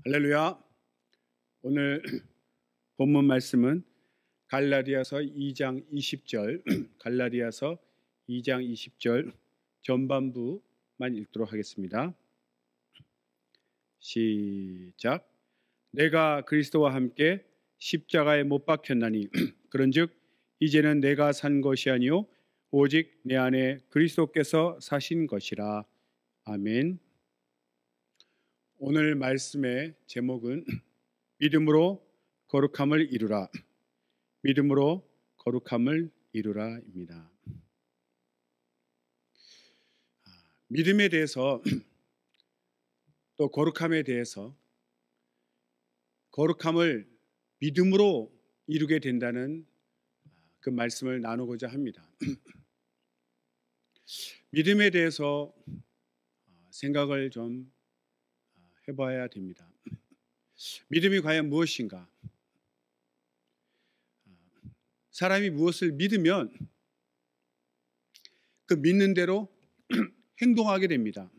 할렐루야. 오늘 본문 말씀은 갈라디아서 2장 20절, 갈라디아서 2장 20절 전반부만 읽도록 하겠습니다. 시작. 내가 그리스도와 함께 십자가에 못 박혔나니 그런즉 이제는 내가 산 것이 아니요 오직 내 안에 그리스도께서 사신 것이라. 아멘. 오늘 말씀의 제목은 믿음으로 거룩함을 이루라. 믿음으로 거룩함을 이루라입니다. 믿음에 대해서 또 거룩함에 대해서 거룩함을 믿음으로 이루게 된다는 그 말씀을 나누고자 합니다. 믿음에 대해서 생각을 좀 해봐야 됩니다. 믿음이 과연 무엇인가? 사람이 무엇을 믿으면 그 믿는 대로 행동하게 됩니다.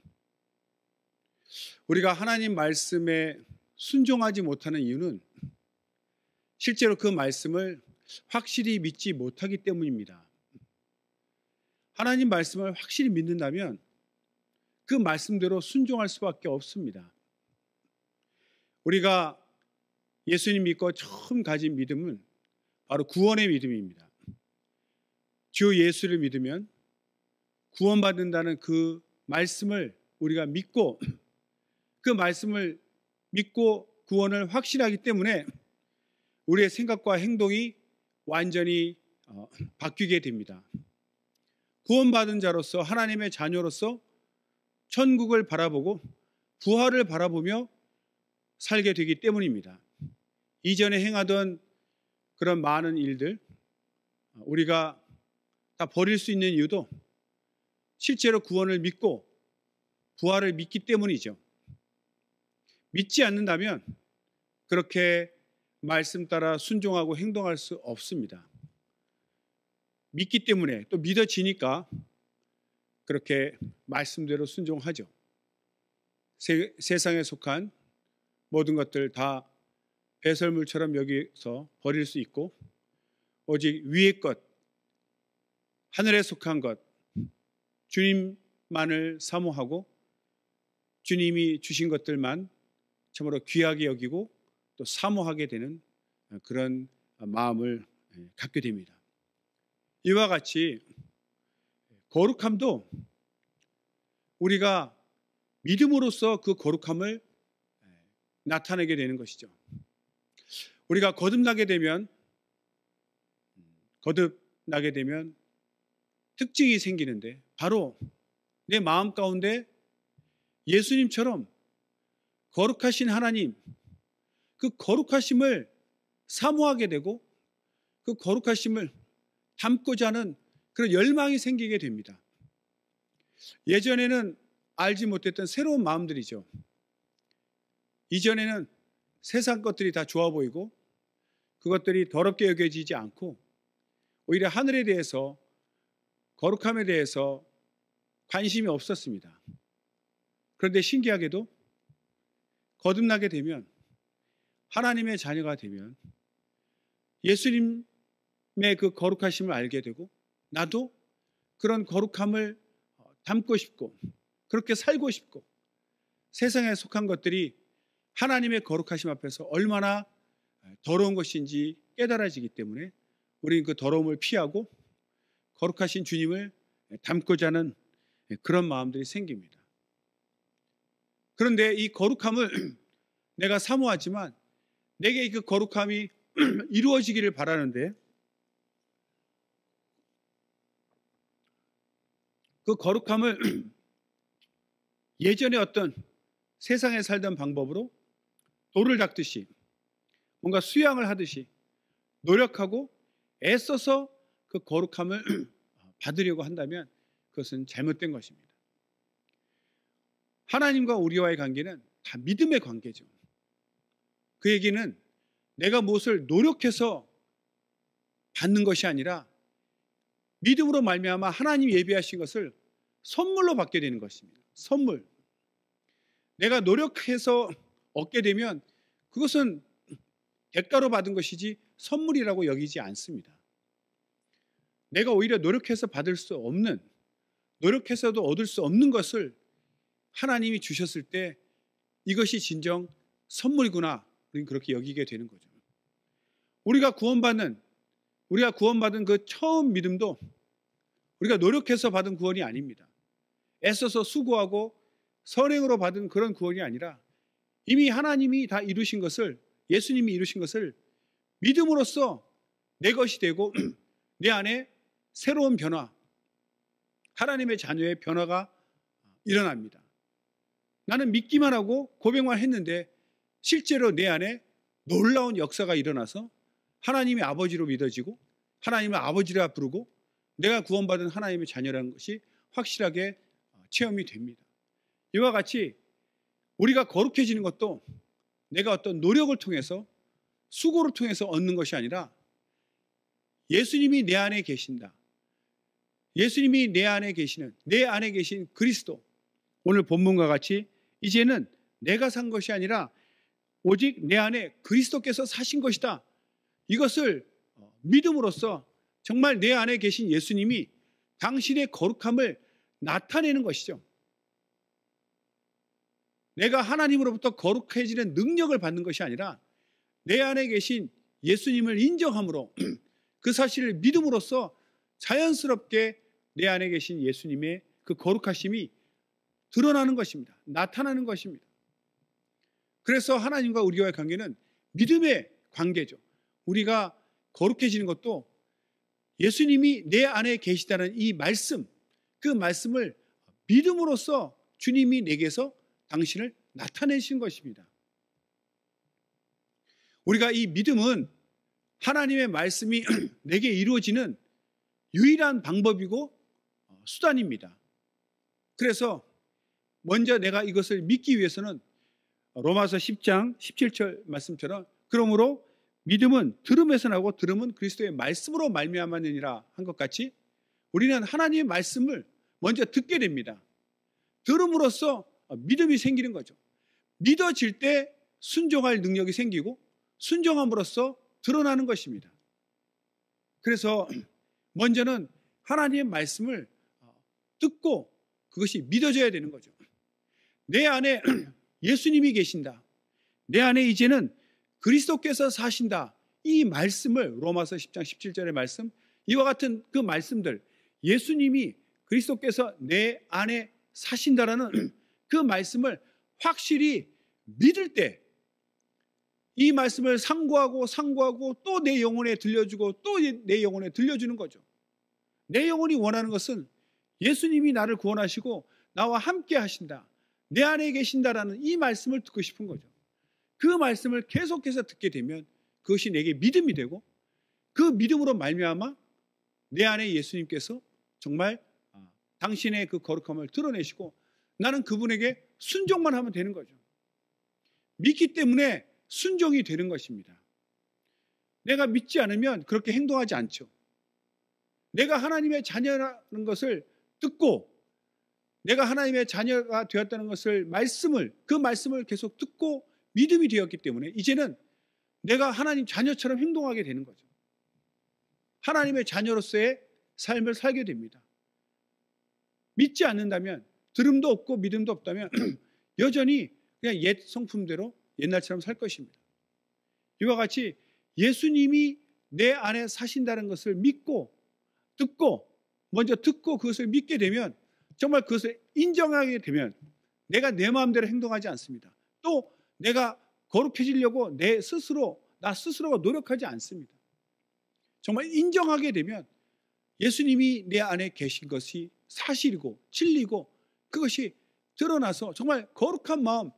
우리가 하나님 말씀에 순종하지 못하는 이유는 실제로 그 말씀을 확실히 믿지 못하기 때문입니다. 하나님 말씀을 확실히 믿는다면 그 말씀대로 순종할 수밖에 없습니다. 우리가 예수님 믿고 처음 가진 믿음은 바로 구원의 믿음입니다. 주 예수를 믿으면 구원받는다는 그 말씀을 우리가 믿고 그 말씀을 믿고 구원을 확신하기 때문에 우리의 생각과 행동이 완전히 바뀌게 됩니다. 구원받은 자로서 하나님의 자녀로서 천국을 바라보고 부활을 바라보며 살게 되기 때문입니다. 이전에 행하던 그런 많은 일들 우리가 다 버릴 수 있는 이유도 실제로 구원을 믿고 부활을 믿기 때문이죠. 믿지 않는다면 그렇게 말씀 따라 순종하고 행동할 수 없습니다. 믿기 때문에 또 믿어지니까 그렇게 말씀대로 순종하죠. 세상에 속한 모든 것들 다 배설물처럼 여기서 버릴 수 있고 오직 위의 것, 하늘에 속한 것, 주님만을 사모하고 주님이 주신 것들만 참으로 귀하게 여기고 또 사모하게 되는 그런 마음을 갖게 됩니다. 이와 같이 거룩함도 우리가 믿음으로써 그 거룩함을 나타내게 되는 것이죠. 우리가 거듭나게 되면 특징이 생기는데 바로 내 마음 가운데 예수님처럼 거룩하신 하나님, 그 거룩하심을 사모하게 되고 그 거룩하심을 담고자 하는 그런 열망이 생기게 됩니다. 예전에는 알지 못했던 새로운 마음들이죠. 이전에는 세상 것들이 다 좋아 보이고 그것들이 더럽게 여겨지지 않고 오히려 하늘에 대해서 거룩함에 대해서 관심이 없었습니다. 그런데 신기하게도 거듭나게 되면 하나님의 자녀가 되면 예수님의 그 거룩하심을 알게 되고 나도 그런 거룩함을 담고 싶고 그렇게 살고 싶고 세상에 속한 것들이 하나님의 거룩하심 앞에서 얼마나 더러운 것인지 깨달아지기 때문에 우리는 그 더러움을 피하고 거룩하신 주님을 담고자 하는 그런 마음들이 생깁니다. 그런데 이 거룩함을 내가 사모하지만 내게 그 거룩함이 이루어지기를 바라는데 그 거룩함을 예전에 어떤 세상에 살던 방법으로 돌을 닦듯이 뭔가 수양을 하듯이 노력하고 애써서 그 거룩함을 받으려고 한다면 그것은 잘못된 것입니다. 하나님과 우리와의 관계는 다 믿음의 관계죠. 그 얘기는 내가 무엇을 노력해서 받는 것이 아니라 믿음으로 말미암아 하나님이 예비하신 것을 선물로 받게 되는 것입니다. 선물. 내가 노력해서 얻게 되면 그것은 대가로 받은 것이지 선물이라고 여기지 않습니다. 내가 오히려 노력해서 받을 수 없는, 노력해서도 얻을 수 없는 것을 하나님이 주셨을 때 이것이 진정 선물이구나, 그렇게 여기게 되는 거죠. 우리가 구원받은 그 처음 믿음도 우리가 노력해서 받은 구원이 아닙니다. 애써서 수고하고 선행으로 받은 그런 구원이 아니라 이미 하나님이 다 이루신 것을, 예수님이 이루신 것을 믿음으로써 내 것이 되고 내 안에 새로운 변화, 하나님의 자녀의 변화가 일어납니다. 나는 믿기만 하고 고백만 했는데 실제로 내 안에 놀라운 역사가 일어나서 하나님이 아버지로 믿어지고 하나님을 아버지라 부르고 내가 구원받은 하나님의 자녀라는 것이 확실하게 체험이 됩니다. 이와 같이 우리가 거룩해지는 것도 내가 어떤 노력을 통해서, 수고를 통해서 얻는 것이 아니라 예수님이 내 안에 계신다. 예수님이 내 안에 계시는, 내 안에 계신 그리스도, 오늘 본문과 같이 이제는 내가 산 것이 아니라 오직 내 안에 그리스도께서 사신 것이다. 이것을 믿음으로써 정말 내 안에 계신 예수님이 당신의 거룩함을 나타내는 것이죠. 내가 하나님으로부터 거룩해지는 능력을 받는 것이 아니라 내 안에 계신 예수님을 인정함으로 그 사실을 믿음으로써 자연스럽게 내 안에 계신 예수님의 그 거룩하심이 드러나는 것입니다. 나타나는 것입니다. 그래서 하나님과 우리와의 관계는 믿음의 관계죠. 우리가 거룩해지는 것도 예수님이 내 안에 계시다는 이 말씀, 그 말씀을 믿음으로써 주님이 내게서 당신을 나타내신 것입니다. 우리가 이 믿음은 하나님의 말씀이 내게 이루어지는 유일한 방법이고 수단입니다. 그래서 먼저 내가 이것을 믿기 위해서는 로마서 10장 17절 말씀처럼 그러므로 믿음은 들음에서 나고 들음은 그리스도의 말씀으로 말미암았느니라 한 것 같이 우리는 하나님의 말씀을 먼저 듣게 됩니다. 들음으로써 믿음이 생기는 거죠. 믿어질 때 순종할 능력이 생기고 순종함으로써 드러나는 것입니다. 그래서 먼저는 하나님의 말씀을 듣고 그것이 믿어져야 되는 거죠. 내 안에 예수님이 계신다. 내 안에 이제는 그리스도께서 사신다. 이 말씀을 로마서 10장 17절의 말씀, 이와 같은 그 말씀들, 예수님이 그리스도께서 내 안에 사신다라는 그 말씀을 확실히 믿을 때 이 말씀을 상고하고 또 내 영혼에 들려주고 또 내 영혼에 들려주는 거죠. 내 영혼이 원하는 것은 예수님이 나를 구원하시고 나와 함께 하신다, 내 안에 계신다라는 이 말씀을 듣고 싶은 거죠. 그 말씀을 계속해서 듣게 되면 그것이 내게 믿음이 되고 그 믿음으로 말미암아 내 안에 예수님께서 정말 당신의 그 거룩함을 드러내시고 나는 그분에게 순종만 하면 되는 거죠. 믿기 때문에 순종이 되는 것입니다. 내가 믿지 않으면 그렇게 행동하지 않죠. 내가 하나님의 자녀라는 것을 듣고 내가 하나님의 자녀가 되었다는 것을 그 말씀을 계속 듣고 믿음이 되었기 때문에 이제는 내가 하나님 자녀처럼 행동하게 되는 거죠. 하나님의 자녀로서의 삶을 살게 됩니다. 믿지 않는다면, 들음도 없고 믿음도 없다면 여전히 그냥 옛 성품대로 옛날처럼 살 것입니다. 이와 같이 예수님이 내 안에 사신다는 것을 믿고 먼저 듣고 그것을 믿게 되면 정말 그것을 인정하게 되면 내가 내 마음대로 행동하지 않습니다. 또 내가 거룩해지려고 나 스스로가 노력하지 않습니다. 정말 인정하게 되면 예수님이 내 안에 계신 것이 사실이고 진리고 그것이 드러나서 정말 거룩한 마음,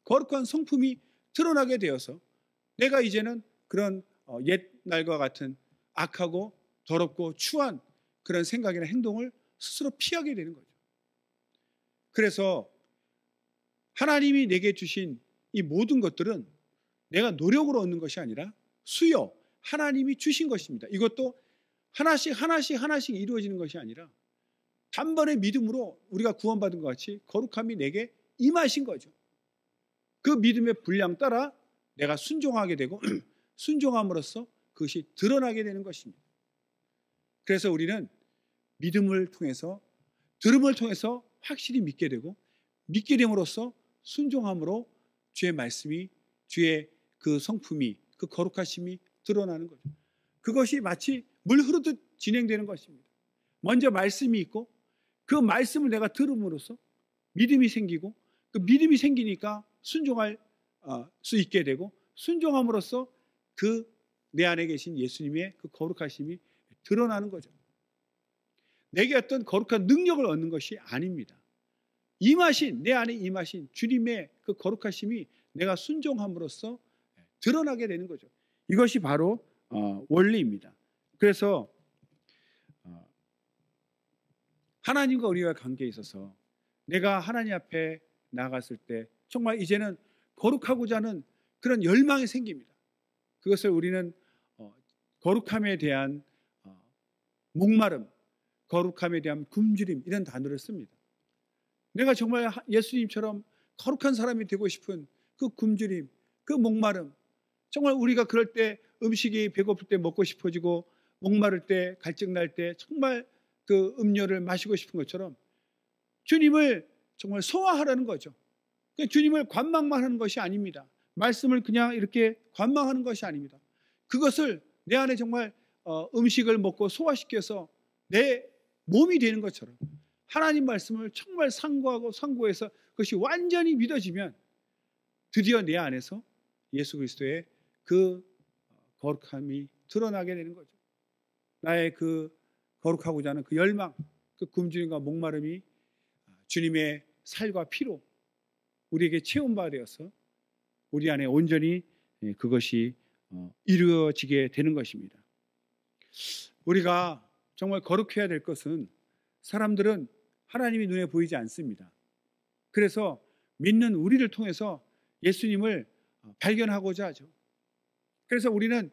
거룩한 성품이 드러나게 되어서 내가 이제는 그런 옛날과 같은 악하고 더럽고 추한 그런 생각이나 행동을 스스로 피하게 되는 거죠. 그래서 하나님이 내게 주신 이 모든 것들은 내가 노력으로 얻는 것이 아니라 수요, 하나님이 주신 것입니다. 이것도 하나씩 이루어지는 것이 아니라 단번에 믿음으로 우리가 구원받은 것 같이 거룩함이 내게 임하신 거죠. 그 믿음의 분량 따라 내가 순종하게 되고 순종함으로써 그것이 드러나게 되는 것입니다. 그래서 우리는 믿음을 통해서, 들음을 통해서 확실히 믿게 되고, 믿게 됨으로써 순종함으로 주의 말씀이, 주의 그 성품이, 그 거룩하심이 드러나는 거죠. 그것이 마치 물 흐르듯 진행되는 것입니다. 먼저 말씀이 있고 그 말씀을 내가 들음으로써 믿음이 생기고, 그 믿음이 생기니까 순종할 수 있게 되고, 순종함으로써 그 내 안에 계신 예수님의 그 거룩하심이 드러나는 거죠. 내게 어떤 거룩한 능력을 얻는 것이 아닙니다. 임하신, 내 안에 임하신 주님의 그 거룩하심이 내가 순종함으로써 드러나게 되는 거죠. 이것이 바로 원리입니다. 그래서 하나님과 우리와 관계에 있어서 내가 하나님 앞에 나갔을 때 정말 이제는 거룩하고자 하는 그런 열망이 생깁니다. 그것을 우리는 거룩함에 대한 목마름, 거룩함에 대한 굶주림, 이런 단어를 씁니다. 내가 정말 예수님처럼 거룩한 사람이 되고 싶은 그 굶주림, 그 목마름, 정말 우리가 그럴 때 음식이 배고플 때 먹고 싶어지고, 목마를 때, 갈증 날 때 정말 그 음료를 마시고 싶은 것처럼 주님을 정말 소화하라는 거죠. 주님을 관망만 하는 것이 아닙니다. 말씀을 그냥 이렇게 관망하는 것이 아닙니다. 그것을 내 안에 정말 음식을 먹고 소화시켜서 내 몸이 되는 것처럼 하나님 말씀을 정말 상고해서 그것이 완전히 믿어지면 드디어 내 안에서 예수 그리스도의 그 거룩함이 드러나게 되는 거죠. 나의 그 거룩하고자 하는 그 열망, 그 굶주림과 목마름이 주님의 살과 피로 우리에게 체험바 되어서 우리 안에 온전히 그것이 이루어지게 되는 것입니다. 우리가 정말 거룩해야 될 것은, 사람들은 하나님이 눈에 보이지 않습니다. 그래서 믿는 우리를 통해서 예수님을 발견하고자 하죠. 그래서 우리는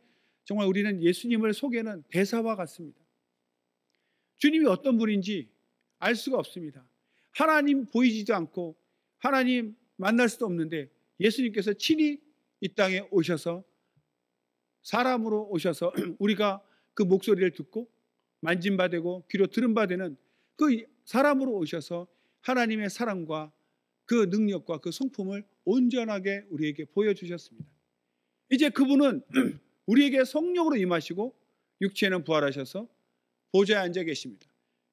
예수님을 속에는 대사와 같습니다. 주님이 어떤 분인지 알 수가 없습니다. 하나님 보이지도 않고 하나님 만날 수도 없는데 예수님께서 친히 이 땅에 오셔서, 사람으로 오셔서 우리가 그 목소리를 듣고 만진바되고 귀로 들은바되는 그 사람으로 오셔서 하나님의 사랑과 그 능력과 그 성품을 온전하게 우리에게 보여주셨습니다. 이제 그분은 우리에게 성령으로 임하시고 육체는 부활하셔서 보좌에 앉아 계십니다.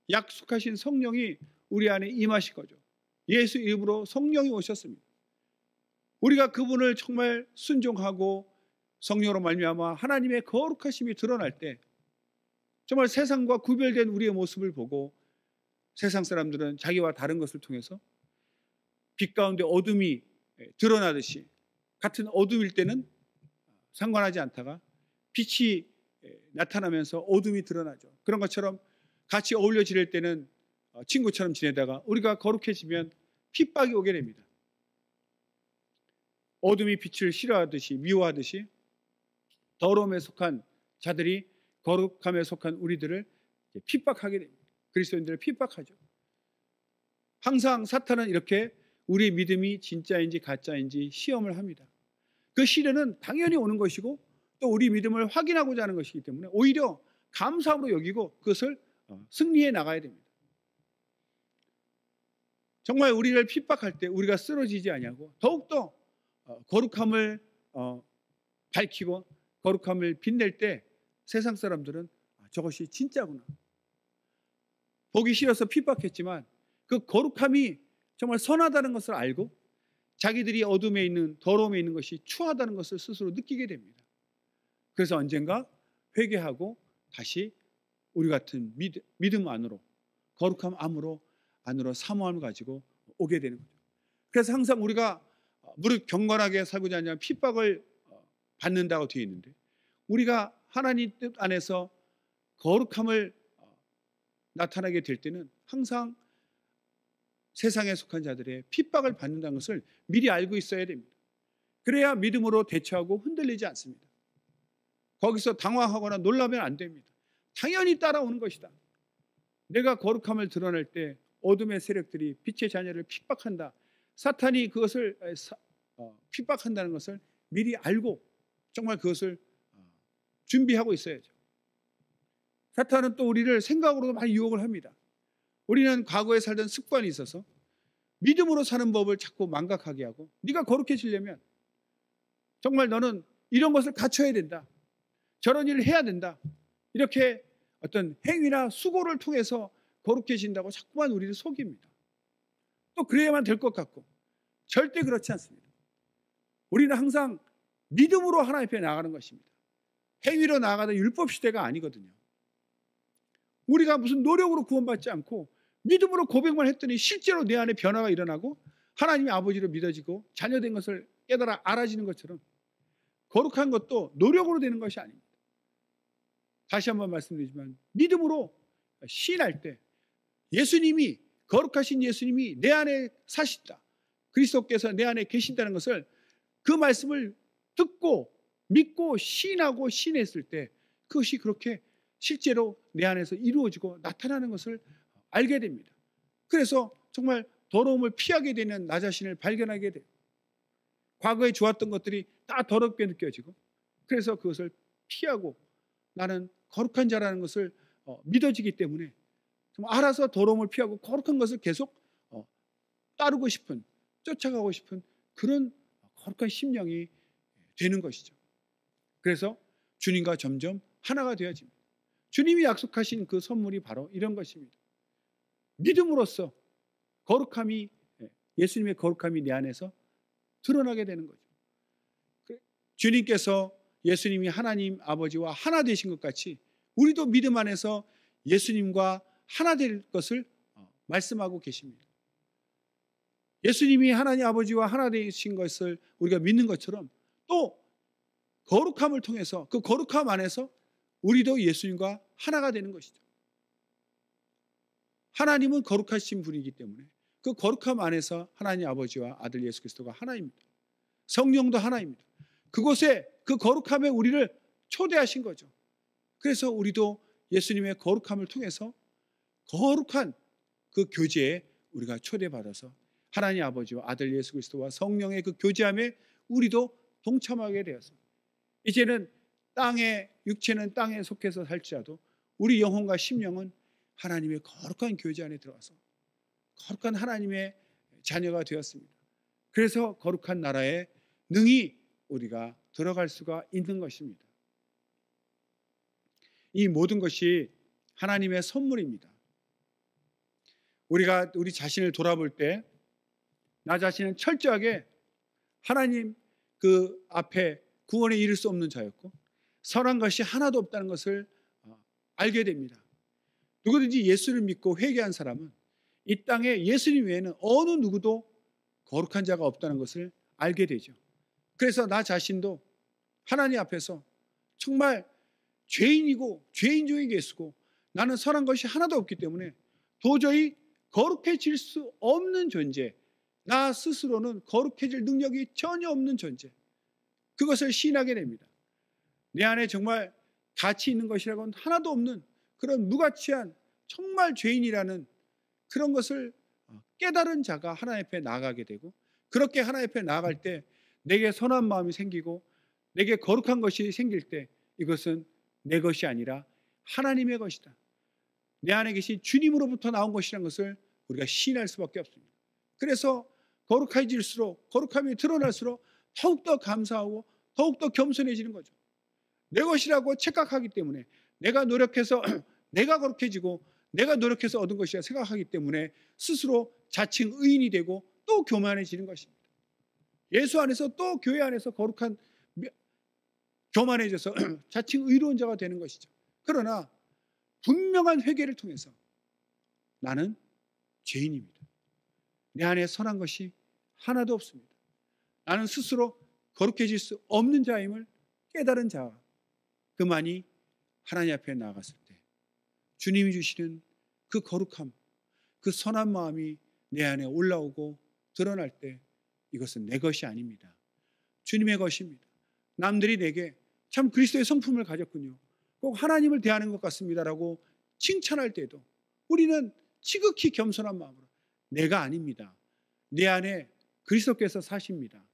약속하신 성령이 우리 안에 임하실 거죠. 예수 이름으로 성령이 오셨습니다. 우리가 그분을 정말 순종하고 성령으로 말미암아 하나님의 거룩하심이 드러날 때 정말 세상과 구별된 우리의 모습을 보고, 세상 사람들은 자기와 다른 것을 통해서 빛 가운데 어둠이 드러나듯이, 같은 어둠일 때는 상관하지 않다가 빛이 나타나면서 어둠이 드러나죠. 그런 것처럼 같이 어울려 지낼 때는 친구처럼 지내다가 우리가 거룩해지면 핍박이 오게 됩니다. 어둠이 빛을 싫어하듯이, 미워하듯이 더러움에 속한 자들이 거룩함에 속한 우리들을 핍박하게 됩니다. 그리스도인들을 핍박하죠. 항상 사탄은 이렇게 우리의 믿음이 진짜인지 가짜인지 시험을 합니다. 그 시련은 당연히 오는 것이고 또 우리 믿음을 확인하고자 하는 것이기 때문에 오히려 감사함으로 여기고 그것을 승리해 나가야 됩니다. 정말 우리를 핍박할 때 우리가 쓰러지지 아니하고 더욱더 거룩함을 밝히고 거룩함을 빛낼 때 세상 사람들은 저것이 진짜구나. 보기 싫어서 핍박했지만 그 거룩함이 정말 선하다는 것을 알고 자기들이 어둠에 있는, 더러움에 있는 것이 추하다는 것을 스스로 느끼게 됩니다. 그래서 언젠가 회개하고 다시 우리 같은 믿음 안으로, 거룩함 안으로 사모함을 가지고 오게 되는 거죠. 그래서 항상 우리가 무릇 경건하게 살고자 하냐면 핍박을 받는다고 되어 있는데, 우리가 하나님 뜻 안에서 거룩함을 나타나게 될 때는 항상 세상에 속한 자들의 핍박을 받는다는 것을 미리 알고 있어야 됩니다. 그래야 믿음으로 대처하고 흔들리지 않습니다. 거기서 당황하거나 놀라면 안 됩니다. 당연히 따라오는 것이다. 내가 거룩함을 드러낼 때 어둠의 세력들이 빛의 자녀를 핍박한다. 사탄이 그것을 핍박한다는 것을 미리 알고 정말 그것을 준비하고 있어야죠. 사탄은 또 우리를 생각으로도 많이 유혹을 합니다. 우리는 과거에 살던 습관이 있어서 믿음으로 사는 법을 자꾸 망각하게 하고, 네가 거룩해지려면 정말 너는 이런 것을 갖춰야 된다, 저런 일을 해야 된다, 이렇게 어떤 행위나 수고를 통해서 거룩해진다고 자꾸만 우리를 속입니다. 또 그래야만 될 것 같고, 절대 그렇지 않습니다. 우리는 항상 믿음으로 하나님 앞에 나아가는 것입니다. 행위로 나아가는 율법 시대가 아니거든요. 우리가 무슨 노력으로 구원받지 않고 믿음으로 고백만 했더니 실제로 내 안에 변화가 일어나고 하나님의 아버지로 믿어지고 자녀된 것을 깨달아 알아지는 것처럼, 거룩한 것도 노력으로 되는 것이 아닙니다. 다시 한번 말씀드리지만, 믿음으로 시인할 때 예수님이, 거룩하신 예수님이 내 안에 사신다, 그리스도께서 내 안에 계신다는 것을, 그 말씀을 듣고 믿고 시인하고 시인했을 때 그것이 그렇게 실제로 내 안에서 이루어지고 나타나는 것을 알게 됩니다. 그래서 정말 더러움을 피하게 되는 나 자신을 발견하게 돼요. 과거에 좋았던 것들이 다 더럽게 느껴지고, 그래서 그것을 피하고 나는 거룩한 자라는 것을 믿어지기 때문에 정말 알아서 더러움을 피하고 거룩한 것을 계속 따르고 싶은, 쫓아가고 싶은 그런 거룩한 심령이 되는 것이죠. 그래서 주님과 점점 하나가 되어집니다. 주님이 약속하신 그 선물이 바로 이런 것입니다. 믿음으로써 거룩함이, 예수님의 거룩함이 내 안에서 드러나게 되는 거죠. 주님께서 예수님이 하나님 아버지와 하나 되신 것 같이 우리도 믿음 안에서 예수님과 하나 될 것을 말씀하고 계십니다. 예수님이 하나님 아버지와 하나 되신 것을 우리가 믿는 것처럼, 또 거룩함을 통해서 그 거룩함 안에서 우리도 예수님과 하나가 되는 것이죠. 하나님은 거룩하신 분이기 때문에 그 거룩함 안에서 하나님 아버지와 아들 예수 그리스도가 하나입니다. 성령도 하나입니다. 그곳에, 그 거룩함에 우리를 초대하신 거죠. 그래서 우리도 예수님의 거룩함을 통해서 거룩한 그 교제에 우리가 초대받아서 하나님 아버지와 아들 예수 그리스도와 성령의 그 교제함에 우리도 동참하게 되어서, 이제는 땅에, 육체는 땅에 속해서 살지라도 우리 영혼과 심령은 하나님의 거룩한 교제 안에 들어가서 거룩한 하나님의 자녀가 되었습니다. 그래서 거룩한 나라에 능히 우리가 들어갈 수가 있는 것입니다. 이 모든 것이 하나님의 선물입니다. 우리가 우리 자신을 돌아볼 때 나 자신은 철저하게 하나님 그 앞에 구원에 이를 수 없는 자였고 선한 것이 하나도 없다는 것을 알게 됩니다. 누구든지 예수를 믿고 회개한 사람은 이 땅에 예수님 외에는 어느 누구도 거룩한 자가 없다는 것을 알게 되죠. 그래서 나 자신도 하나님 앞에서 정말 죄인이고 죄인 중에 계시고 나는 선한 것이 하나도 없기 때문에 도저히 거룩해질 수 없는 존재, 나 스스로는 거룩해질 능력이 전혀 없는 존재, 그것을 시인하게 됩니다. 내 안에 정말 가치 있는 것이라고는 하나도 없는 그런 무가치한 정말 죄인이라는 그런 것을 깨달은 자가 하나님 앞에 나아가게 되고, 그렇게 하나님 앞에 나아갈 때 내게 선한 마음이 생기고 내게 거룩한 것이 생길 때 이것은 내 것이 아니라 하나님의 것이다, 내 안에 계신 주님으로부터 나온 것이라는 것을 우리가 시인할 수밖에 없습니다. 그래서 거룩해질수록, 거룩함이 드러날수록 더욱더 감사하고 더욱더 겸손해지는 거죠. 내 것이라고 착각하기 때문에, 내가 노력해서 내가 거룩해지고 내가 노력해서 얻은 것이라 생각하기 때문에 스스로 자칭 의인이 되고 또 교만해지는 것입니다. 예수 안에서 또 교회 안에서 거룩한, 교만해져서 자칭 의로운 자가 되는 것이죠. 그러나 분명한 회개를 통해서 나는 죄인입니다. 내 안에 선한 것이 하나도 없습니다. 나는 스스로 거룩해질 수 없는 자임을 깨달은 자가 그만이 하나님 앞에 나아갔을 때 주님이 주시는 그 거룩함, 그 선한 마음이 내 안에 올라오고 드러날 때 이것은 내 것이 아닙니다. 주님의 것입니다. 남들이 내게 참 그리스도의 성품을 가졌군요, 꼭 하나님을 대하는 것 같습니다라고 칭찬할 때도 우리는 지극히 겸손한 마음으로 내가 아닙니다, 내 안에 그리스도께서 사십니다,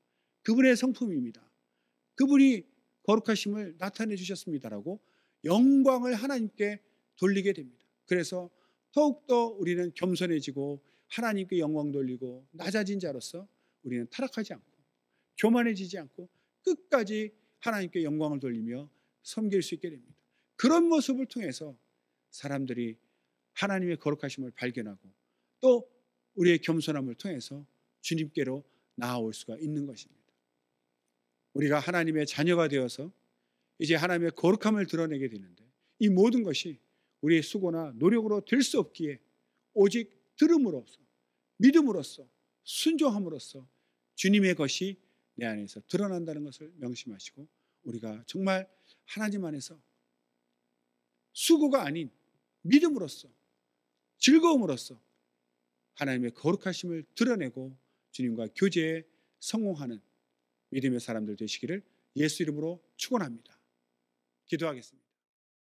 그분의 성품입니다. 그분이 거룩하심을 나타내 주셨습니다라고 영광을 하나님께 돌리게 됩니다. 그래서 더욱더 우리는 겸손해지고 하나님께 영광 돌리고 낮아진 자로서 우리는 타락하지 않고 교만해지지 않고 끝까지 하나님께 영광을 돌리며 섬길 수 있게 됩니다. 그런 모습을 통해서 사람들이 하나님의 거룩하심을 발견하고 또 우리의 겸손함을 통해서 주님께로 나아올 수가 있는 것입니다. 우리가 하나님의 자녀가 되어서 이제 하나님의 거룩함을 드러내게 되는데 이 모든 것이 우리의 수고나 노력으로 될 수 없기에 오직 들음으로써 믿음으로써 순종함으로써 주님의 것이 내 안에서 드러난다는 것을 명심하시고 우리가 정말 하나님 안에서 수고가 아닌 믿음으로써 즐거움으로써 하나님의 거룩하심을 드러내고 주님과 교제에 성공하는 믿음의 사람들 되시기를 예수 이름으로 축원합니다. 기도하겠습니다.